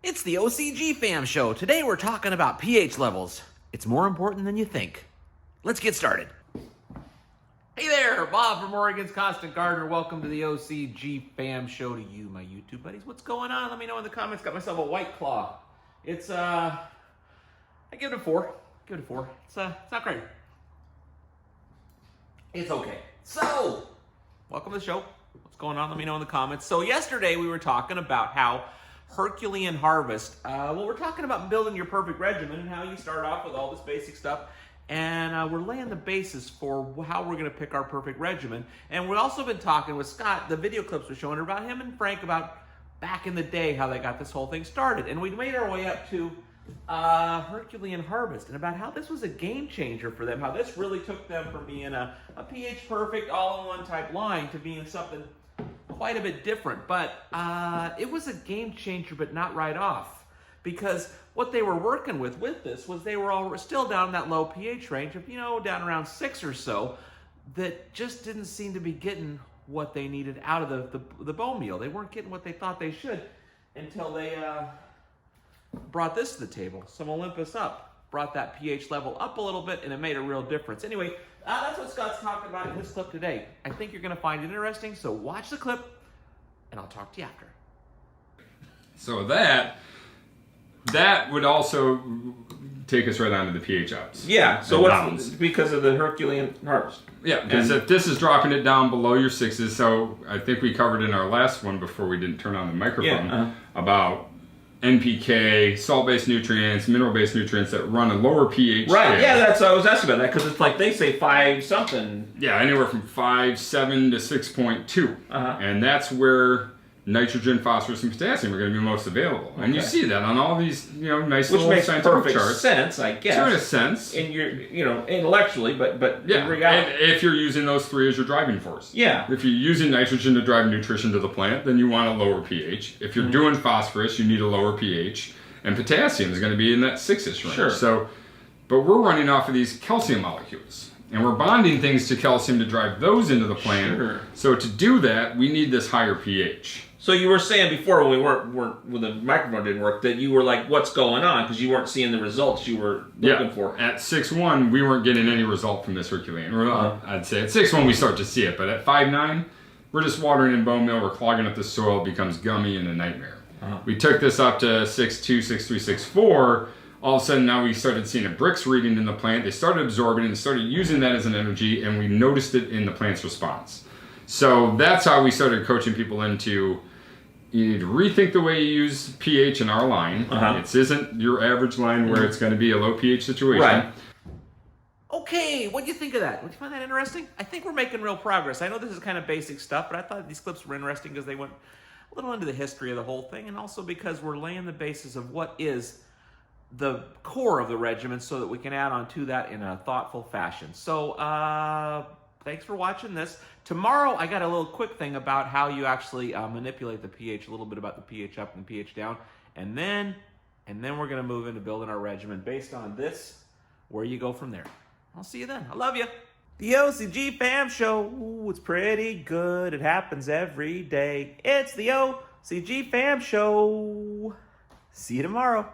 It's the OCGFAM show. Today we're talking about pH levels. It's more important than you think. Let's get started. Hey there, Bob from Oregon's Constant Gardener. Welcome to the OCGFAM show to you, my YouTube buddies. What's going on? Let me know in the comments. Got myself a White Claw. It's, I give it a 4. Give it a 4. It's not great. It's okay. So, welcome to the show. What's going on? Let me know in the comments. So yesterday we were talking about how Herculean harvest. We're talking about building your perfect regimen and how you start off with all this basic stuff. And we're laying the basis for how we're going to pick our perfect regimen. And we've also been talking with Scott, the video clips we're showing about him and Frank about back in the day, how they got this whole thing started. And we made our way up to Herculean harvest and about how this was a game changer for them, how this really took them from being a pH perfect all-in-one type line to being something quite a bit different. But it was a game changer, but not right off, because what they were working with this was they were all still down in that low pH range of, down around 6 or so, that just didn't seem to be getting what they needed out of the bone meal. They weren't getting what they thought they should until they brought this to the table. Some Olympus up, brought that pH level up a little bit, and it made a real difference. Anyway, that's what Scott's talking about in this clip today. I think you're going to find it interesting, so watch the clip, and I'll talk to you after. So that would also take us right onto the pH ups. Yeah, so what's because of the Herculean harvest? Yeah, because if this is dropping it down below your 6s, so I think we covered in our last one before we didn't turn on the microphone about NPK, salt-based nutrients, mineral-based nutrients that run a lower pH. Right, scale. yeah, that's I was asking about that, because it's like they say 5 something. Yeah, anywhere from 5.7 to 6.2. And that's where nitrogen, phosphorus, and potassium are going to be most available. And you see that on all these, nice Which little makes scientific perfect charts. sense, I guess. Sort of sense. In your, intellectually, but Yeah, in reality. and if you're using those 3 as your driving force. Yeah. If you're using nitrogen to drive nutrition to the plant, then you want a lower pH. If you're doing phosphorus, you need a lower pH. And potassium is going to be in that 6-ish range. Sure. So, but we're running off of these calcium molecules. And we're bonding things to calcium to drive those into the plant. Sure. So to do that, we need this higher pH. So you were saying before when we weren't when the microphone didn't work that you were like, what's going on? Because you weren't seeing the results you were looking for. At 6.1, we weren't getting any result from this Herculean. I'd say at 6.1 we start to see it, but at 5.9, we're just watering in bone meal, we're clogging up the soil, it becomes gummy and a nightmare. We took this up to 6.2, 6.3, 6.4. All of a sudden now we started seeing a Brix reading in the plant. They started absorbing it and started using that as an energy, and we noticed it in the plant's response. So that's how we started coaching people into, you need to rethink the way you use pH in our line. It isn't your average line where it's going to be a low pH situation. Right. Okay, what do you think of that? Would you find that interesting? I think we're making real progress. I know this is kind of basic stuff, but I thought these clips were interesting because they went a little into the history of the whole thing, and also because we're laying the basis of what is the core of the regimen so that we can add on to that in a thoughtful fashion. So, thanks for watching this. Tomorrow, I got a little quick thing about how you actually manipulate the pH, a little bit about the pH up and the pH down, and then we're going to move into building our regimen based on this, where you go from there. I'll see you then. I love you. The OCGFAM show, ooh, it's pretty good. It happens every day. It's the OCGFAM show. See you tomorrow.